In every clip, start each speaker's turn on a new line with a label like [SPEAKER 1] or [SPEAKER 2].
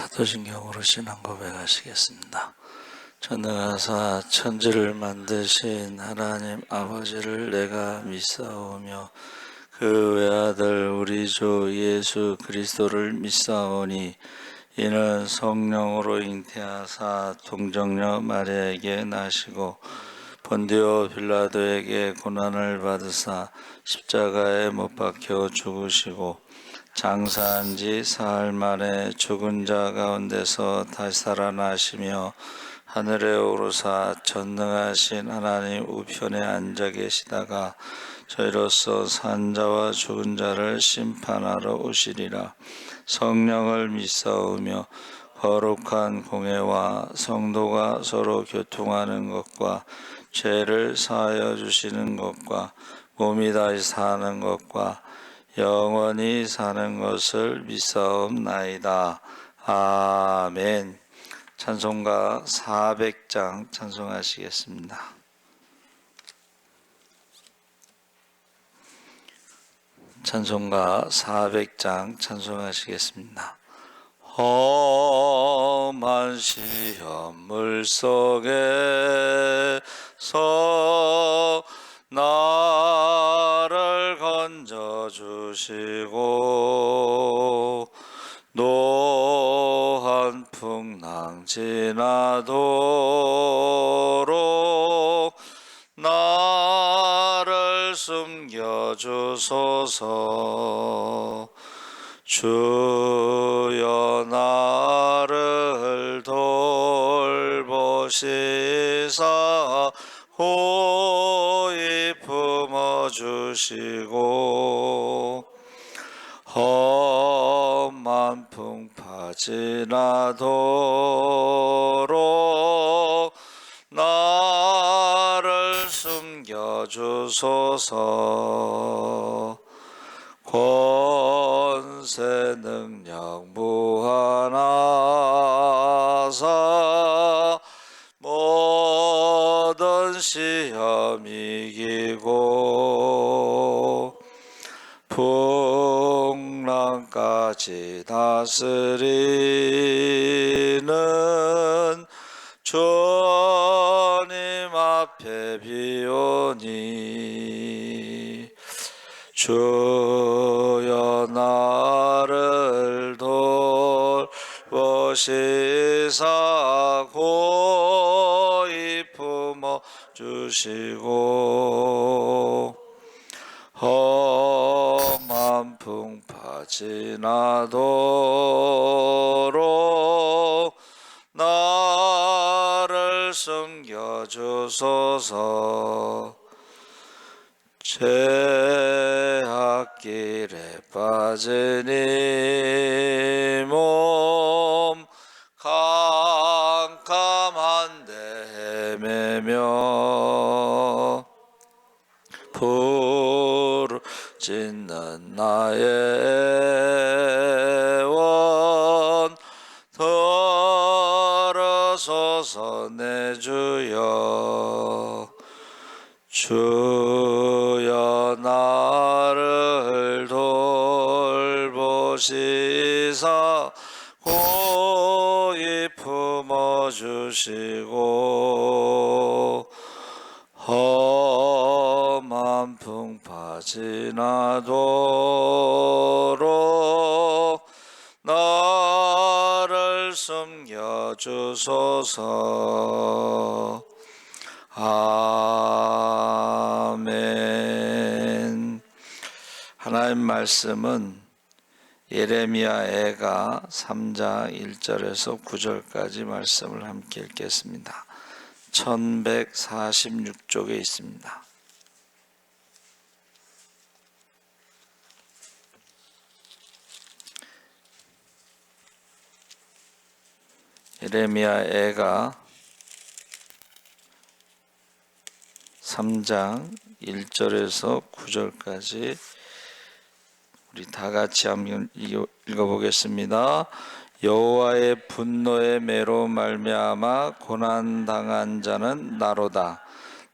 [SPEAKER 1] 사도신경으로 신앙 고백하시겠습니다. 전능하사 천지를 만드신 하나님 아버지를 내가 믿사오며 그 외아들 우리 주 예수 그리스도를 믿사오니 이는 성령으로 잉태하사 동정녀 마리아에게 나시고 본디오 빌라도에게 고난을 받으사 십자가에 못 박혀 죽으시고 장사한 지 사흘 만에 죽은 자 가운데서 다시 살아나시며 하늘에 오르사 전능하신 하나님 우편에 앉아 계시다가 저희로서 산 자와 죽은 자를 심판하러 오시리라. 성령을 믿사오며 거룩한 공회와 성도가 서로 교통하는 것과 죄를 사하여 주시는 것과 몸이 다시 사는 것과 영원히 사는 것을 믿사옵나이다. 아멘. 찬송가 400장 찬송하시겠습니다. 찬송가 400장 찬송하시겠습니다. 험한 시험물 속에서 나를 건져주시고 노한 풍랑 지나도록 나를 숨겨주소서. 주여 나를 돌보시사 호히 품어주시고 험한 풍파 지나도록 나를 숨겨주소서. 권세 능력 무한하사 모든 시험 이기고 풍랑까지 다스리는 주님 앞에 비오니 주여 나를 돌보시사 고이 품어주시고 험한 풍파 지나도록 나를 숨겨주소서. 죄악길에 빠진 이 몸 캄캄한데 헤매며 부르짖는 나의 애원 들으소서. 내 주여 주여 나를 돌보시사 고이 품어주시고 험한 풍파 지나도록 나를 숨겨주소서. 아멘. 하나님 말씀은 예레미야 애가 3장 1절에서 9절까지 말씀을 함께 읽겠습니다. 1146쪽에 있습니다. 예레미야 애가 3장 1절에서 9절까지 우리 다 같이 한번 읽어보겠습니다. 여호와의 분노의 매로 말미암아 고난 당한 자는 나로다.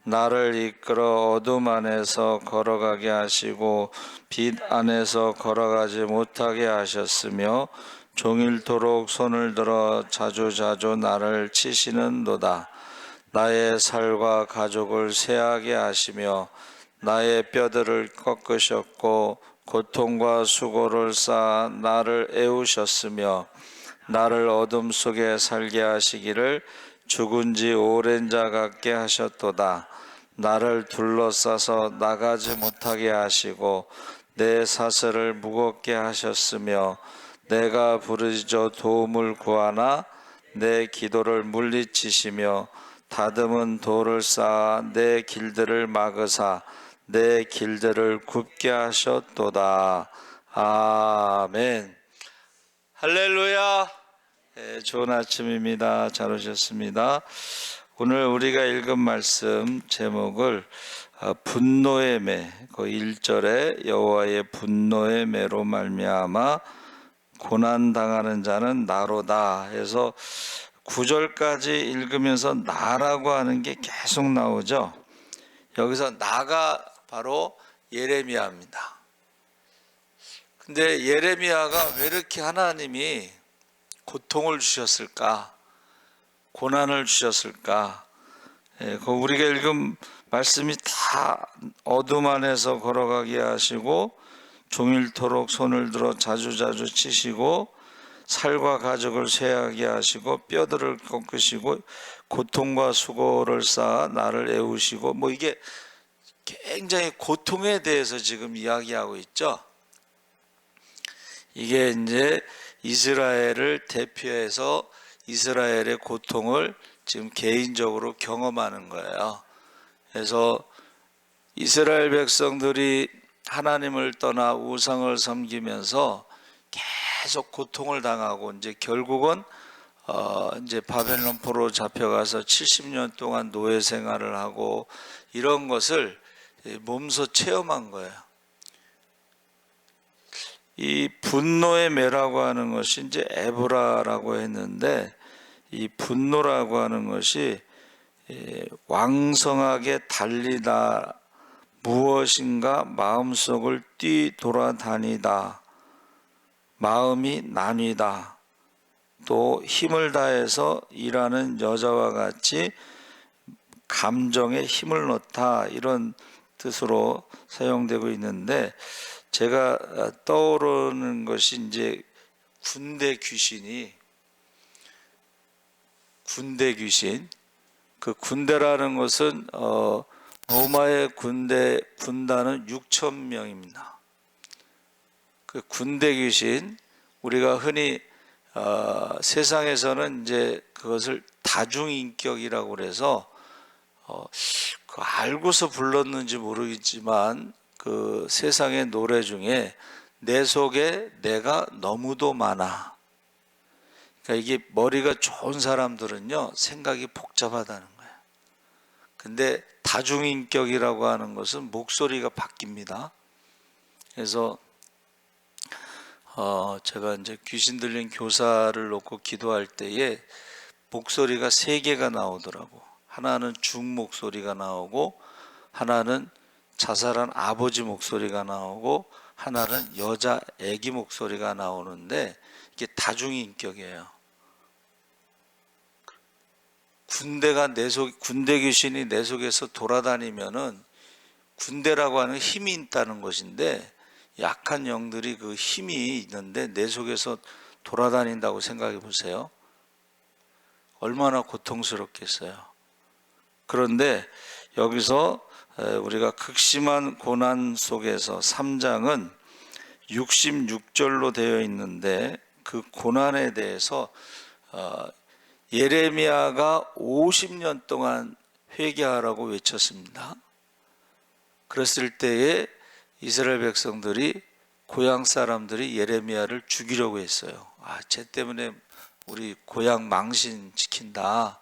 [SPEAKER 1] 나를 이끌어 어둠 안에서 걸어가게 하시고 빛 안에서 걸어가지 못하게 하셨으며 종일토록 손을 들어 자주자주 나를 치시는도다. 나의 살과 가족을 쇠하게 하시며 나의 뼈들을 꺾으셨고 고통과 수고를 쌓아 나를 애우셨으며 나를 어둠 속에 살게 하시기를 죽은 지 오랜 자 같게 하셨도다. 나를 둘러싸서 나가지 못하게 하시고 내 사슬을 무겁게 하셨으며 내가 부르짖어 도움을 구하나 내 기도를 물리치시며 다듬은 돌을 쌓아 내 길들을 막으사 내 길들을 굽게 하셨도다. 아멘. 할렐루야. 좋은 아침입니다. 잘 오셨습니다. 오늘 우리가 읽은 말씀 제목을 분노의 매, 그 1절에 여호와의 분노의 매로 말미암아 고난당하는 자는 나로다 해서 9절까지 읽으면서 나라고 하는 게 계속 나오죠. 여기서 나가 바로 예레미야입니다. 근데 예레미야가 왜 이렇게 하나님이 고통을 주셨을까? 고난을 주셨을까? 우리가 읽은 말씀이 다 어둠 안에서 걸어가게 하시고 종일토록 손을 들어 자주자주 치시고 살과 가족을 쇠하게 하시고 뼈들을 꺾으시고 고통과 수고를 쌓아 나를 애우시고 이게 굉장히 고통에 대해서 지금 이야기하고 있죠. 이게 이제 이스라엘을 대표해서 이스라엘의 고통을 지금 개인적으로 경험하는 거예요. 그래서 이스라엘 백성들이 하나님을 떠나 우상을 섬기면서 계속 고통을 당하고 이제 결국은 이제 바벨론 포로 잡혀가서 70년 동안 노예 생활을 하고 이런 것을 몸소 체험한 거예요. 이 분노의 매라고 하는 것이 이제 에브라라고 했는데 이 분노라고 하는 것이 왕성하게 달리다, 무엇인가 마음속을 뛰돌아다니다, 마음이 나뉘다, 또 힘을 다해서 일하는 여자와 같이 감정에 힘을 넣다, 이런 뜻으로 사용되고 있는데 제가 떠오르는 것이 이제 군대 귀신, 그 군대라는 것은 로마의 군단은 6천 명입니다. 그 군대 귀신, 우리가 흔히 세상에서는 이제 그것을 다중인격이라고 그래서 그 알고서 불렀는지 모르겠지만 그 세상의 노래 중에 내 속에 내가 너무도 많아. 그러니까 이게 머리가 좋은 사람들은요 생각이 복잡하다는 거예요. 근데 다중인격이라고 하는 것은 목소리가 바뀝니다. 그래서 제가 이제 귀신 들린 교사를 놓고 기도할 때에 목소리가 세 개가 나오더라고. 하나는 중 목소리가 나오고, 하나는 자살한 아버지 목소리가 나오고, 하나는 여자 아기 목소리가 나오는데 이게 다중인격이에요. 군대 귀신이 내 속에서 돌아다니면은 군대라고 하는 힘이 있다는 것인데 약한 영들이 그 힘이 있는데 내 속에서 돌아다닌다고 생각해 보세요. 얼마나 고통스럽겠어요. 그런데 여기서 우리가 극심한 고난 속에서 3장은 66절로 되어 있는데 그 고난에 대해서 예레미야가 50년 동안 회개하라고 외쳤습니다. 그랬을 때에 이스라엘 백성들이, 고향 사람들이 예레미야를 죽이려고 했어요. 쟤 때문에 우리 고향 망신시킨다.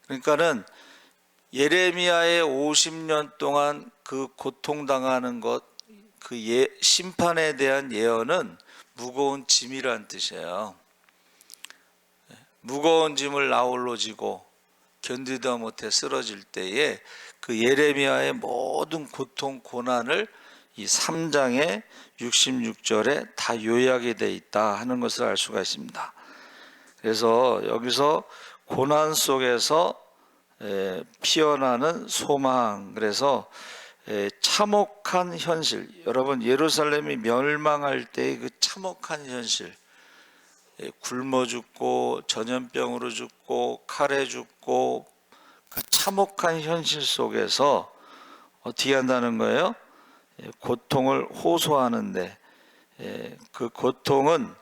[SPEAKER 1] 그러니까는 예레미야의 50년 동안 그 고통당하는 것, 그 심판에 대한 예언은 무거운 짐이란 뜻이에요. 무거운 짐을 나홀로 지고 견디다 못해 쓰러질 때에 그 예레미야의 모든 고통, 고난을 이 3장의 66절에 다 요약이 되어 있다 하는 것을 알 수가 있습니다. 그래서 여기서 고난 속에서 피어나는 소망, 그래서 참혹한 현실, 여러분 예루살렘이 멸망할 때의 그 참혹한 현실, 굶어 죽고 전염병으로 죽고 칼에 죽고 그 참혹한 현실 속에서 어떻게 한다는 거예요? 고통을 호소하는데, 그 고통은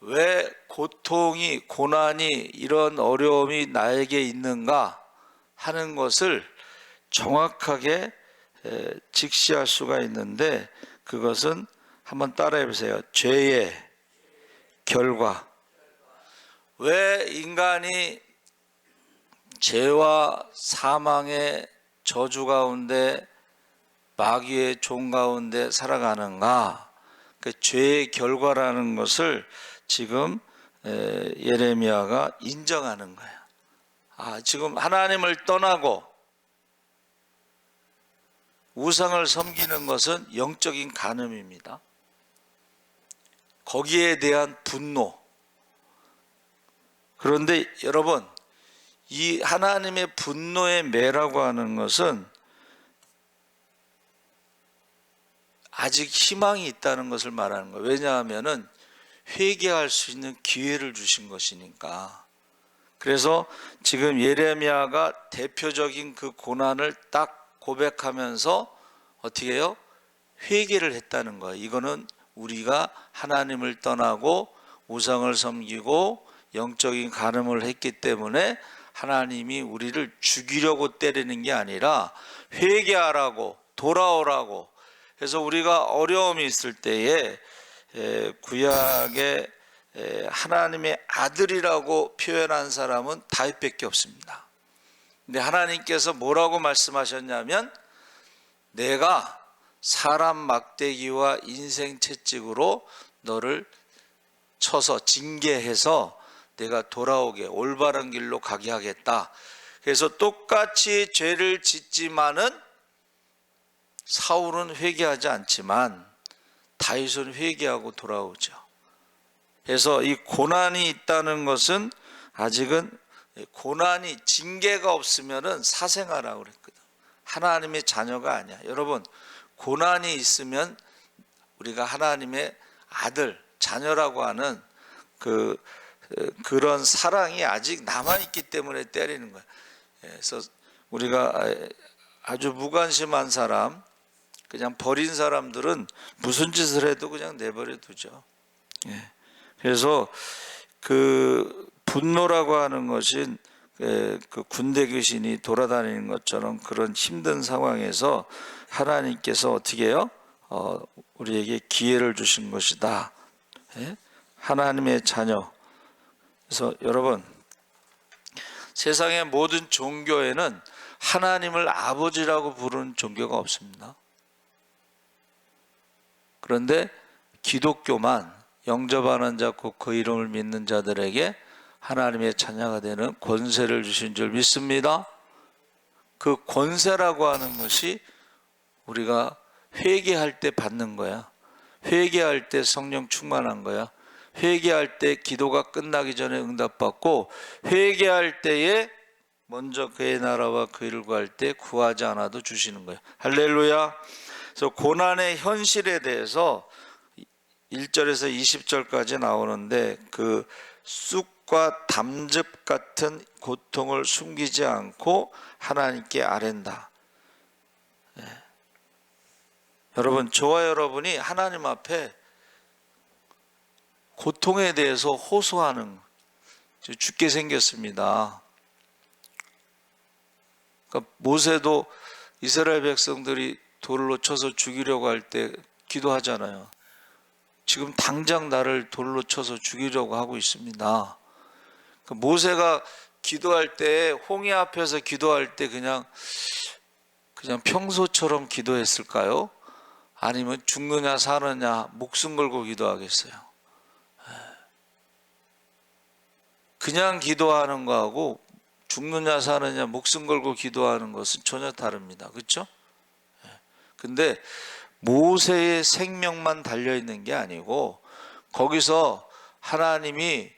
[SPEAKER 1] 왜 고통이, 고난이, 이런 어려움이 나에게 있는가 하는 것을 정확하게 직시할 수가 있는데, 그것은 한번 따라해 보세요. 죄의 결과. 왜 인간이 죄와 사망의 저주 가운데, 마귀의 종 가운데 살아가는가? 그 죄의 결과라는 것을 지금 예레미야가 인정하는 거야. 지금 하나님을 떠나고 우상을 섬기는 것은 영적인 간음입니다. 거기에 대한 분노. 그런데 여러분, 이 하나님의 분노의 매라고 하는 것은 아직 희망이 있다는 것을 말하는 거예요. 왜냐하면은 회개할 수 있는 기회를 주신 것이니까. 그래서 지금 예레미야가 대표적인 그 고난을 딱 고백하면서 어떻게 해요? 회개를 했다는 거예요. 이거는 우리가 하나님을 떠나고 우상을 섬기고 영적인 간음을 했기 때문에 하나님이 우리를 죽이려고 때리는 게 아니라 회개하라고, 돌아오라고. 그래서 우리가 어려움이 있을 때에 구약에 하나님의 아들이라고 표현한 사람은 다윗밖에 없습니다. 근데 하나님께서 뭐라고 말씀하셨냐면, 내가 사람 막대기와 인생 채찍으로 너를 쳐서 징계해서 내가 돌아오게, 올바른 길로 가게 하겠다. 그래서 똑같이 죄를 짓지만은 사울은 회개하지 않지만 다윗은 회개하고 돌아오죠. 그래서 이 고난이 있다는 것은, 아직은 고난이, 징계가 없으면은 사생아라고 그랬거든. 하나님의 자녀가 아니야. 여러분, 고난이 있으면 우리가 하나님의 아들, 자녀라고 하는 그런 사랑이 아직 남아있기 때문에 때리는 거야. 그래서 우리가 아주 무관심한 사람, 그냥 버린 사람들은 무슨 짓을 해도 그냥 내버려 두죠. 그래서 그 분노라고 하는 것이 그 군대 귀신이 돌아다니는 것처럼 그런 힘든 상황에서 하나님께서 어떻게 해요? 우리에게 기회를 주신 것이다. 하나님의 자녀. 그래서 여러분, 세상의 모든 종교에는 하나님을 아버지라고 부르는 종교가 없습니다. 그런데 기독교만 영접하는 자 곧 그 이름을 믿는 자들에게 하나님의 자녀가 되는 권세를 주신 줄 믿습니다. 그 권세라고 하는 것이 우리가 회개할 때 받는 거야. 회개할 때 성령 충만한 거야. 회개할 때 기도가 끝나기 전에 응답받고, 회개할 때에 먼저 그의 나라와 그 일을 구할 때 구하지 않아도 주시는 거예요. 할렐루야. 그래서 고난의 현실에 대해서 1절에서 20절까지 나오는데, 그 쑥과 담즙 같은 고통을 숨기지 않고 하나님께 아랜다. 여러분, 저와 여러분이 하나님 앞에 고통에 대해서 호소하는, 죽게 생겼습니다. 그러니까 모세도 이스라엘 백성들이 돌로 쳐서 죽이려고 할 때 기도하잖아요. 지금 당장 나를 돌로 쳐서 죽이려고 하고 있습니다. 그러니까 모세가 기도할 때, 홍해 앞에서 기도할 때 그냥 평소처럼 기도했을까요? 아니면 죽느냐 사느냐 목숨 걸고 기도하겠어요? 그냥 기도하는 거하고 죽느냐 사느냐 목숨 걸고 기도하는 것은 전혀 다릅니다. 그렇죠? 근데 모세의 생명만 달려있는 게 아니고 거기서 하나님이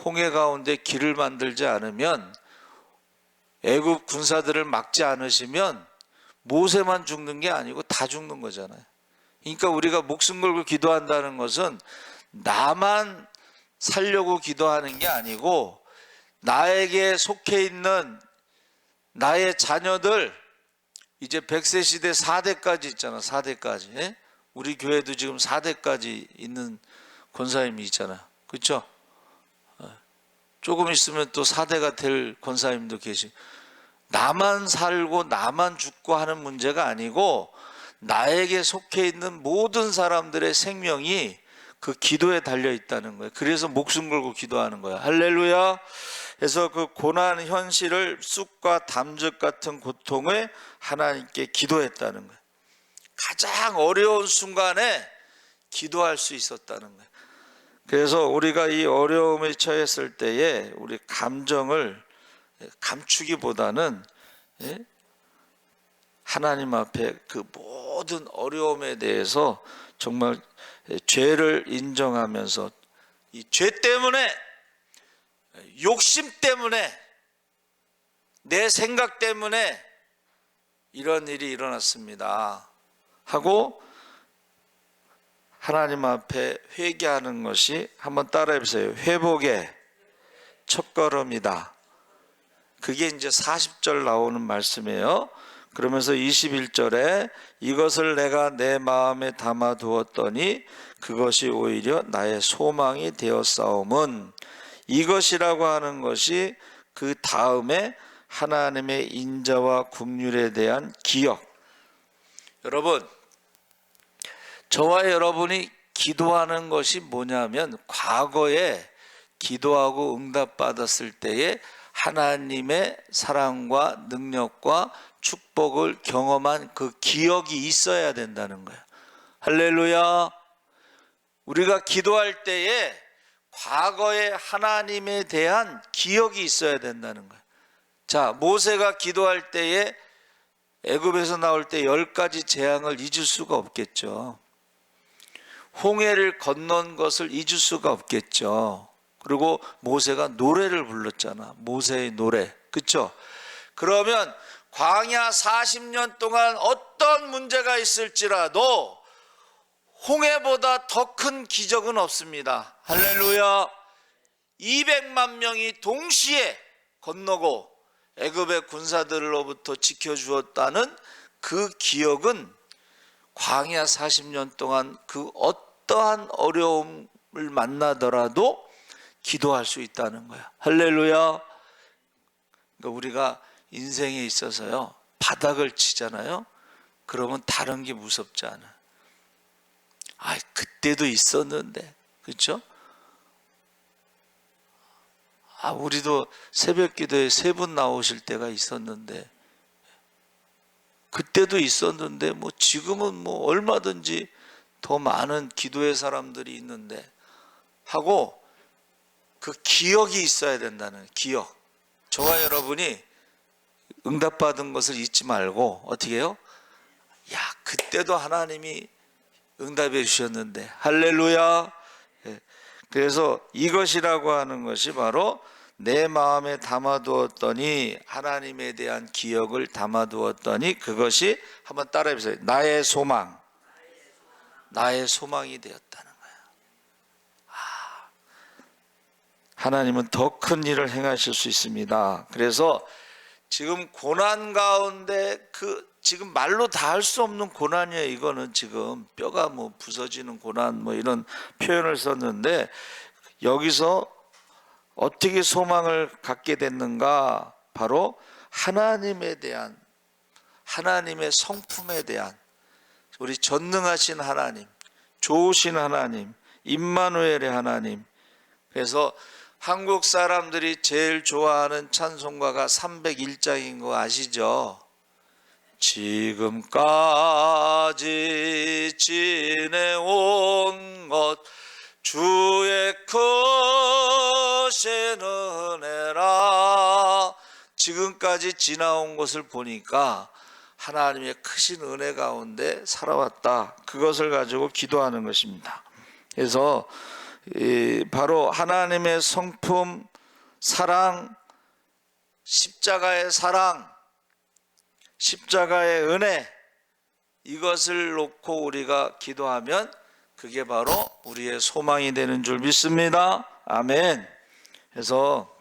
[SPEAKER 1] 홍해 가운데 길을 만들지 않으면, 애굽 군사들을 막지 않으시면 모세만 죽는 게 아니고 다 죽는 거잖아요. 그러니까 우리가 목숨 걸고 기도한다는 것은 나만 살려고 기도하는 게 아니고 나에게 속해 있는 나의 자녀들, 이제 100세 시대 4대까지 있잖아. 4대까지. 예? 우리 교회도 지금 4대까지 있는 권사님이 있잖아요. 그렇죠? 조금 있으면 또 4대가 될 권사님도 계시고, 나만 살고 나만 죽고 하는 문제가 아니고 나에게 속해 있는 모든 사람들의 생명이 그 기도에 달려 있다는 거예요. 그래서 목숨 걸고 기도하는 거예요. 할렐루야. 그래서 그 고난 현실을, 쑥과 담즙 같은 고통을 하나님께 기도했다는 거예요. 가장 어려운 순간에 기도할 수 있었다는 거예요. 그래서 우리가 이 어려움에 처했을 때에 우리 감정을 감추기보다는 하나님 앞에 그 모든 어려움에 대해서 정말 죄를 인정하면서, 이 죄 때문에, 욕심 때문에, 내 생각 때문에 이런 일이 일어났습니다 하고 하나님 앞에 회개하는 것이, 한번 따라해 보세요. 회복의 첫걸음이다. 그게 이제 40절 나오는 말씀이에요. 그러면서 21절에 이것을 내가 내 마음에 담아 두었더니 그것이 오히려 나의 소망이 되었사옴은, 이것이라고 하는 것이 그 다음에 하나님의 인자와 긍휼에 대한 기억. 여러분, 저와 여러분이 기도하는 것이 뭐냐면, 과거에 기도하고 응답받았을 때에 하나님의 사랑과 능력과 축복을 경험한 그 기억이 있어야 된다는 거예요. 할렐루야. 우리가 기도할 때에 과거에 하나님에 대한 기억이 있어야 된다는 거예요. 자, 모세가 기도할 때에 애굽에서 나올 때 10가지 재앙을 잊을 수가 없겠죠. 홍해를 건넌 것을 잊을 수가 없겠죠. 그리고 모세가 노래를 불렀잖아. 모세의 노래. 그렇죠? 그러면 광야 40년 동안 어떤 문제가 있을지라도 홍해보다 더 큰 기적은 없습니다. 할렐루야. 200만 명이 동시에 건너고 애굽의 군사들로부터 지켜주었다는 그 기억은 광야 40년 동안 그 어떠한 어려움을 만나더라도 기도할 수 있다는 거야. 할렐루야. 그러니까 우리가 인생에 있어서요, 바닥을 치잖아요. 그러면 다른 게 무섭지 않아. 아, 그때도 있었는데, 그렇죠? 아, 우리도 새벽 기도에 3분 나오실 때가 있었는데, 그때도 있었는데, 뭐 지금은 뭐 얼마든지 더 많은 기도의 사람들이 있는데 하고, 그 기억이 있어야 된다는 기억. 저와 여러분이 응답받은 것을 잊지 말고 어떻게 해요? 야, 그때도 하나님이 응답해 주셨는데. 할렐루야. 그래서 이것이라고 하는 것이 바로 내 마음에 담아두었더니, 하나님에 대한 기억을 담아두었더니 그것이, 한번 따라해 보세요. 나의 소망. 나의 소망이 되었다는 거예요. 하나님은 더 큰 일을 행하실 수 있습니다. 그래서 지금 고난 가운데, 지금 말로 다 할 수 없는 고난이에요. 이거는 지금 뼈가 뭐 부서지는 고난, 뭐 이런 표현을 썼는데, 여기서 어떻게 소망을 갖게 됐는가? 바로 하나님에 대한, 하나님의 성품에 대한, 우리 전능하신 하나님, 좋으신 하나님, 임마누엘의 하나님. 그래서 한국 사람들이 제일 좋아하는 찬송가가 301장인 거 아시죠? 지금까지 지내온 것 주의 크신 은혜라. 지금까지 지나온 것을 보니까 하나님의 크신 은혜 가운데 살아왔다. 그것을 가지고 기도하는 것입니다. 그래서 바로 하나님의 성품, 사랑, 십자가의 사랑, 십자가의 은혜, 이것을 놓고 우리가 기도하면 그게 바로 우리의 소망이 되는 줄 믿습니다. 아멘. 그래서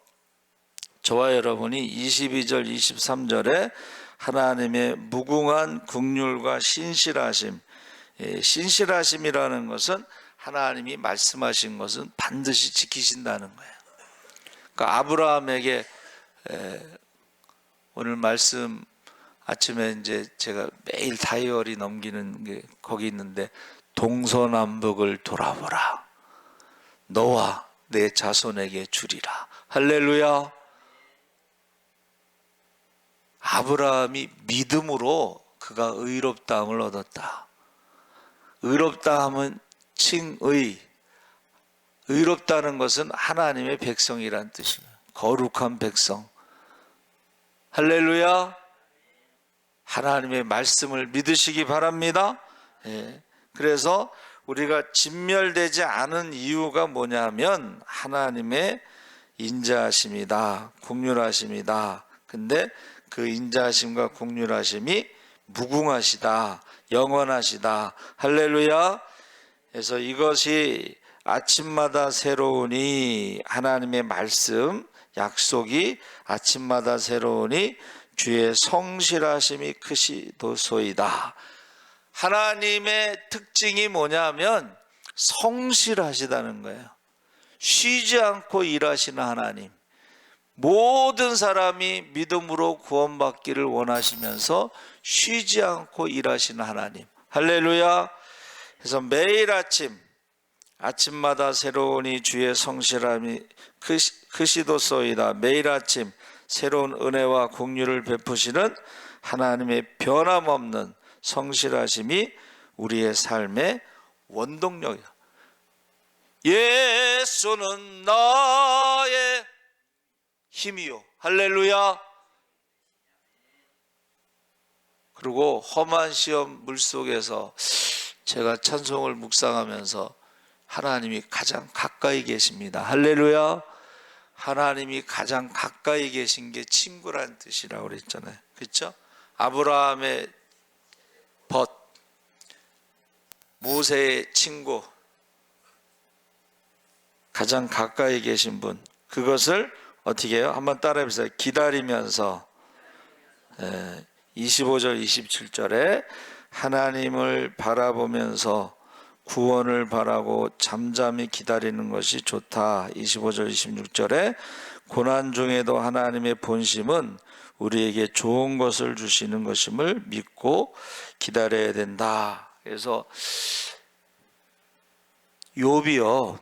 [SPEAKER 1] 저와 여러분이 22절, 23절에 하나님의 무궁한 긍휼과 신실하심, 신실하심이라는 것은 하나님이 말씀하신 것은 반드시 지키신다는 거예요. 그러니까 아브라함에게 오늘 말씀 아침에 이제 제가 매일 다이어리 넘기는 게 거기 있는데, 동서남북을 돌아보라. 너와 내 자손에게 주리라. 할렐루야. 아브라함이 믿음으로 그가 의롭다함을 얻었다. 의롭다함은 칭의. 의롭다는 것은 하나님의 백성이란 뜻이에요. 거룩한 백성. 할렐루야. 하나님의 말씀을 믿으시기 바랍니다. 그래서 우리가 진멸되지 않은 이유가 뭐냐면 하나님의 인자하심이다, 긍휼하심이다. 근데 그 인자하심과 긍휼하심이 무궁하시다, 영원하시다. 할렐루야. 그래서 이것이 아침마다 새로우니, 하나님의 말씀, 약속이 아침마다 새로우니 주의 성실하심이 크시도소이다. 하나님의 특징이 뭐냐면 성실하시다는 거예요. 쉬지 않고 일하시는 하나님. 모든 사람이 믿음으로 구원받기를 원하시면서 쉬지 않고 일하시는 하나님. 할렐루야. 그래서 매일 아침마다 새로우니 주의 성실함이 크시도소이다. 매일 아침 새로운 은혜와 긍휼을 베푸시는 하나님의 변함없는 성실하심이 우리의 삶의 원동력이다. 예수는 나의 힘이요. 할렐루야. 그리고 험한 시험 물속에서 제가 찬송을 묵상하면서 하나님이 가장 가까이 계십니다. 할렐루야. 하나님이 가장 가까이 계신 게 친구란 뜻이라고 그랬잖아요. 그렇죠? 아브라함의 벗, 모세의 친구, 가장 가까이 계신 분, 그것을 어떻게 해요? 한번 따라해 보세요. 기다리면서. 25절 27절에 하나님을 바라보면서 구원을 바라고 잠잠히 기다리는 것이 좋다. 25절 26절에 고난 중에도 하나님의 본심은 우리에게 좋은 것을 주시는 것임을 믿고 기다려야 된다. 그래서 욥이요,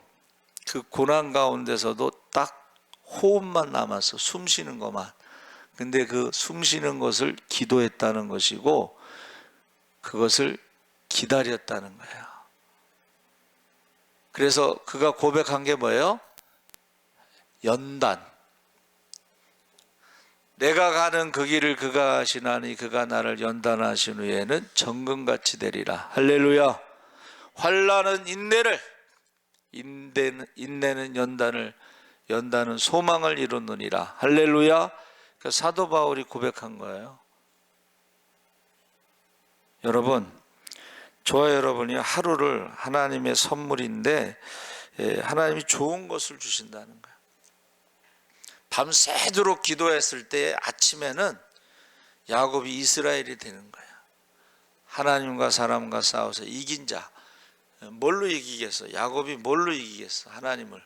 [SPEAKER 1] 그 고난 가운데서도 딱 호흡만 남았어. 숨 쉬는 것만. 근데 그 숨 쉬는 것을 기도했다는 것이고 그것을 기다렸다는 거예요. 그래서 그가 고백한 게 뭐예요? 연단. 내가 가는 그 길을 그가 하시나니 그가 나를 연단하신 후에는 정금같이 되리라. 할렐루야. 환난은 인내를, 인내는 연단은 소망을 이루느니라. 할렐루야. 그러니까 사도 바울이 고백한 거예요. 여러분, 저와 여러분이 하루를 하나님의 선물인데 하나님이 좋은 것을 주신다는 거예요. 밤새도록 기도했을 때 아침에는 야곱이 이스라엘이 되는 거예요. 하나님과 사람과 싸워서 이긴 자. 뭘로 이기겠어? 야곱이 뭘로 이기겠어? 하나님을.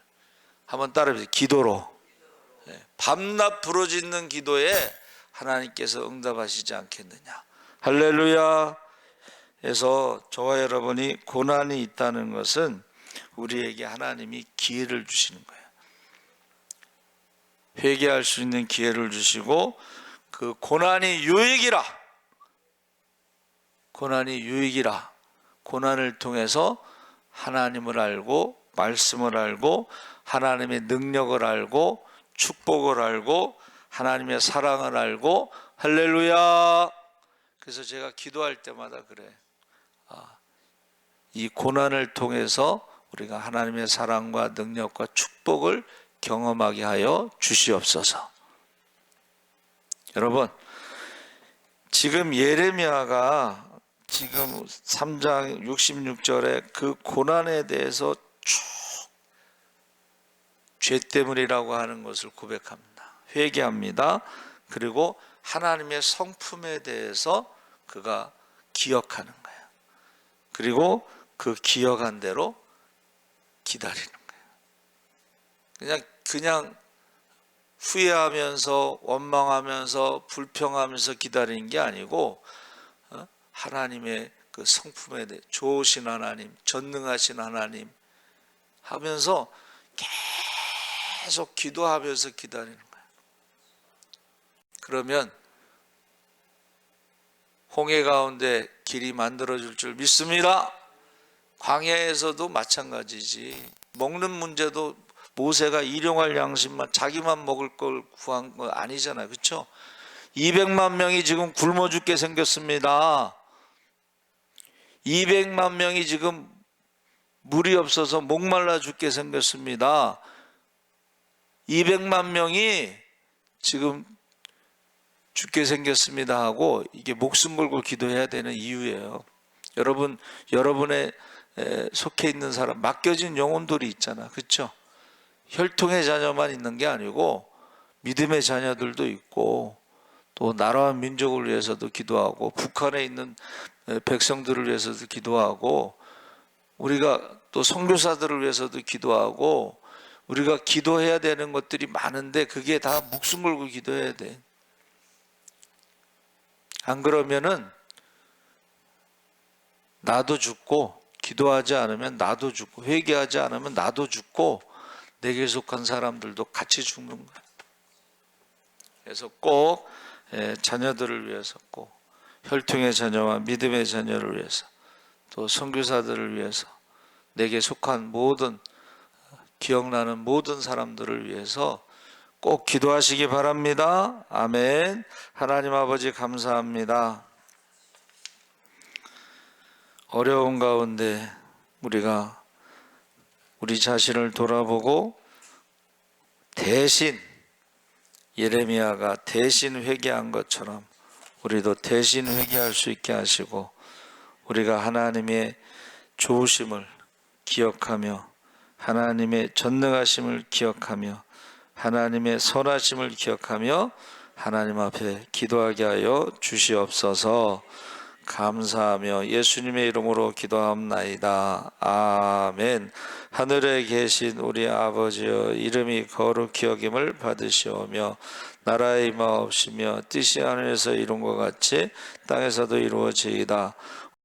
[SPEAKER 1] 한번 따라해보세요. 기도로. 밤낮 부르짖는 기도에 하나님께서 응답하시지 않겠느냐. 할렐루야. 그래서 저와 여러분이 고난이 있다는 것은 우리에게 하나님이 기회를 주시는 거예요. 회개할 수 있는 기회를 주시고, 그 고난이 유익이라. 고난이 유익이라. 고난을 통해서 하나님을 알고 말씀을 알고 하나님의 능력을 알고 축복을 알고 하나님의 사랑을 알고. 할렐루야. 그래서 제가 기도할 때마다 그래. 이 고난을 통해서 우리가 하나님의 사랑과 능력과 축복을 경험하게 하여 주시옵소서. 여러분, 지금 예레미야가 지금 3장 66절에 그 고난에 대해서 쭉 죄 때문이라고 하는 것을 고백합니다. 회개합니다. 그리고 하나님의 성품에 대해서 그가 기억하는 거예요. 그리고 그 기억한 대로 기다리는 거예요. 그냥 후회하면서 원망하면서 불평하면서 기다리는 게 아니고 하나님의 그 성품에 대해 좋으신 하나님, 전능하신 하나님 하면서 계속 기도하면서 기다리는 거예요. 그러면 홍해 가운데 길이 만들어질 줄 믿습니다. 광야에서도 마찬가지지. 먹는 문제도 모세가 일용할 양식만 자기만 먹을 걸 구한 거 아니잖아요. 그렇죠? 200만 명이 지금 굶어 죽게 생겼습니다. 200만 명이 지금 물이 없어서 목말라 죽게 생겼습니다. 200만 명이 지금 죽게 생겼습니다 하고 이게 목숨 걸고 기도해야 되는 이유예요. 여러분의 속해 있는 사람, 맡겨진 영혼들이 있잖아. 그렇죠? 혈통의 자녀만 있는 게 아니고 믿음의 자녀들도 있고 또 나라와 민족을 위해서도 기도하고 북한에 있는 백성들을 위해서도 기도하고 우리가 또 선교사들을 위해서도 기도하고 우리가 기도해야 되는 것들이 많은데 그게 다 목숨 걸고 기도해야 돼. 안 그러면은 나도 죽고 기도하지 않으면 나도 죽고 회개하지 않으면 나도 죽고 내게 속한 사람들도 같이 죽는 거야. 그래서 꼭 자녀들을 위해서 꼭 혈통의 자녀와 믿음의 자녀를 위해서 또 선교사들을 위해서 내게 속한 모든 기억나는 모든 사람들을 위해서 꼭 기도하시기 바랍니다. 아멘. 하나님 아버지 감사합니다. 어려운 가운데 우리가 우리 자신을 돌아보고 대신 예레미야가 대신 회개한 것처럼 우리도 대신 회개할 수 있게 하시고 우리가 하나님의 좋으심을 기억하며 하나님의 전능하심을 기억하며 하나님의 선하심을 기억하며 하나님 앞에 기도하게 하여 주시옵소서. 감사하며 예수님의 이름으로 기도합나이다. 아멘. 하늘에 계신 우리 아버지여, 이름이 거룩히 여김을 받으시오며 나라의 임하옵시며 뜻이 하늘에서 이룬 것 같이 땅에서도 이루어지이다.